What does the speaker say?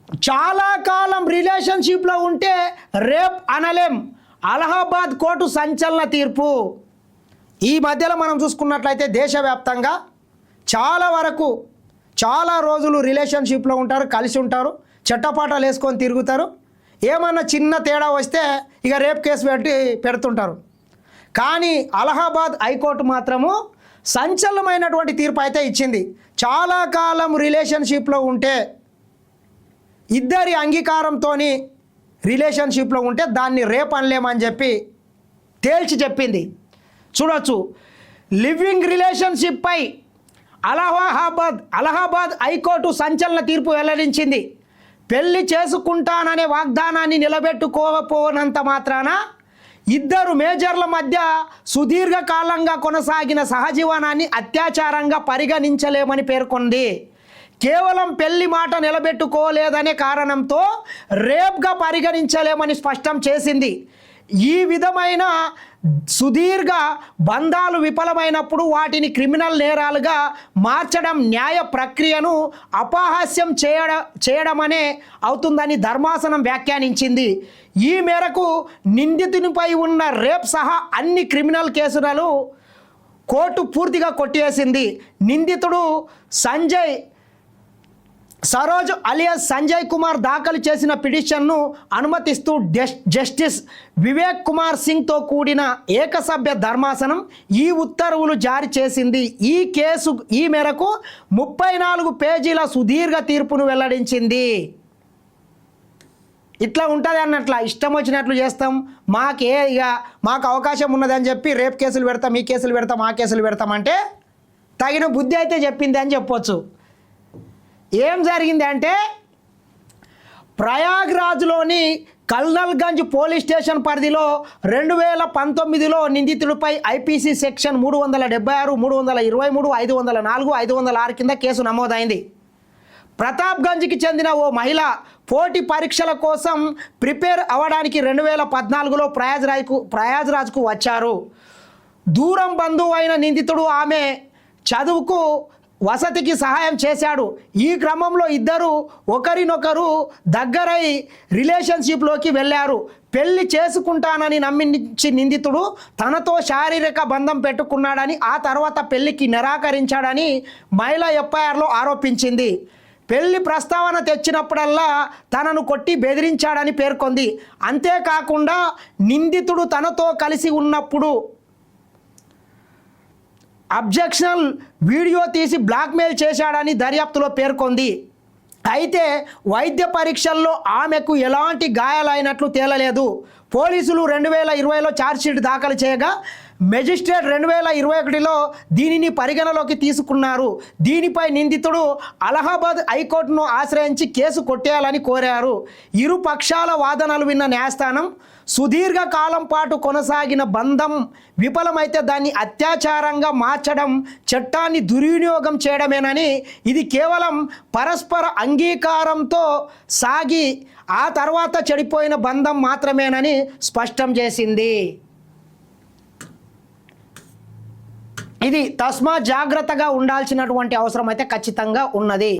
చాలా కాలం రిలేషన్షిప్లో ఉంటే రేప్ అనలేం. అలహాబాద్ కోర్టు సంచలన తీర్పు. ఈ మధ్యలో మనం చూసుకున్నట్లయితే దేశవ్యాప్తంగా చాలా వరకు చాలా రోజులు రిలేషన్షిప్లో ఉంటారు, కలిసి ఉంటారు, చట్టపాటాలు వేసుకొని తిరుగుతారు. ఏమన్నా చిన్న తేడా వస్తే ఇక రేప్ కేసు పెడుతుంటారు. కానీ అలహాబాద్ హైకోర్టు మాత్రము సంచలనమైనటువంటి తీర్పు అయితే ఇచ్చింది. చాలా కాలం రిలేషన్షిప్లో ఉంటే, ఇద్దరి అంగీకారంతో రిలేషన్షిప్లో ఉంటే దాన్ని రేప్ అనలేమని చెప్పి తేల్చి చెప్పింది. చూడొచ్చు, లివింగ్ రిలేషన్షిప్ పై అలహాబాద్ హైకోర్టు సంచలన తీర్పు వెల్లడించింది. పెళ్లి చేసుకుంటాననే వాగ్దానాన్ని నిలబెట్టుకోకపోనంత మాత్రాన ఇద్దరు మేజర్ల మధ్య సుదీర్ఘకాలంగా కొనసాగిన సహజీవనాన్ని అత్యాచారంగా పరిగణించలేమని పేర్కొంది. కేవలం పెళ్లి మాట నిలబెట్టుకోలేదనే కారణంతో రేప్గా పరిగణించలేమని స్పష్టం చేసింది. ఈ విధమైన సుదీర్ఘ బంధాలు విఫలమైనప్పుడు వాటిని క్రిమినల్ నేరాలుగా మార్చడం న్యాయ ప్రక్రియను అపహాస్యం చేయడమనే అవుతుందని ధర్మాసనం వ్యాఖ్యానించింది. ఈ మేరకు నిందితునిపై ఉన్న రేప్ సహా అన్ని క్రిమినల్ కేసులను కోర్టు పూర్తిగా కొట్టివేసింది. నిందితుడు సరోజ్ అలియాస్ సంజయ్ కుమార్ దాఖలు చేసిన పిటిషన్ను అనుమతిస్తూ జస్టిస్ వివేక్ కుమార్ సింగ్తో కూడిన ఏకసభ్య ధర్మాసనం ఈ ఉత్తర్వులు జారీ చేసింది. ఈ మేరకు 34 పేజీల సుదీర్ఘ తీర్పును వెల్లడించింది. ఇట్లా ఉంటుంది అన్నట్ల ఇష్టం వచ్చినట్లు చేస్తాం, మాకు అవకాశం ఉన్నదని చెప్పి రేప్ కేసులు పెడతాం, ఈ కేసులు పెడతాం, ఆ కేసులు పెడతామంటే తగిన బుద్ధి అయితే చెప్పింది అని చెప్పొచ్చు. ఏం జరిగింది అంటే, ప్రయాగ్రాజ్లోని కల్నల్గంజ్ పోలీస్ స్టేషన్ పరిధిలో 2019లో నిందితుడిపై ఐపీసీ సెక్షన్ 376, 323, 504, 506 కింద కేసు నమోదైంది. ప్రతాప్గంజ్కి చెందిన ఓ మహిళ పోటీ పరీక్షల కోసం ప్రిపేర్ అవ్వడానికి 2014లో ప్రయాగ్రాజ్కు వచ్చారు. దూరం బంధువు అయిన నిందితుడు ఆమె చదువుకు వసతికి సహాయం చేశాడు. ఈ క్రమంలో ఇద్దరు ఒకరినొకరు దగ్గరై రిలేషన్షిప్లోకి వెళ్ళారు. పెళ్లి చేసుకుంటానని నమ్మించి నిందితుడు తనతో శారీరక బంధం పెట్టుకున్నాడని, ఆ తర్వాత పెళ్లికి నిరాకరించాడని మహిళ ఎఫ్ఐఆర్లో ఆరోపించింది. పెళ్లి ప్రస్తావన తెచ్చినప్పుడల్లా తనను కొట్టి బెదిరించాడని పేర్కొంది. అంతేకాకుండా నిందితుడు తనతో కలిసి ఉన్నప్పుడు అబ్జెక్షనల్ వీడియో తీసి బ్లాక్మెయిల్ చేశాడని దర్యాప్తులో పేర్కొంది. అయితే వైద్య పరీక్షల్లో ఆమెకు ఎలాంటి గాయాలైనట్లు తేలలేదు. పోలీసులు 2020లో ఛార్జ్షీట్ దాఖలు చేయగా మెజిస్ట్రేట్ 2021లో దీనిని పరిగణలోకి తీసుకున్నారు. దీనిపై నిందితుడు అలహాబాద్ హైకోర్టును ఆశ్రయించి కేసు కొట్టేయాలని కోరారు. ఇరు పక్షాల వాదనలు విన్న న్యాయస్థానం సుదీర్ఘ కాలం పాటు కొనసాగిన బంధం విఫలమైతే దాన్ని అత్యాచారంగా మార్చడం చట్టాన్ని దుర్వినియోగం చేయడమేనని, ఇది కేవలం పరస్పర అంగీకారంతో సాగి ఆ తర్వాత చెడిపోయిన బంధం మాత్రమేనని స్పష్టం చేసింది. ఇది తస్మాత్ జాగ్రత్తగా ఉండాల్సినటువంటి అవసరం అయితే ఖచ్చితంగా ఉన్నది.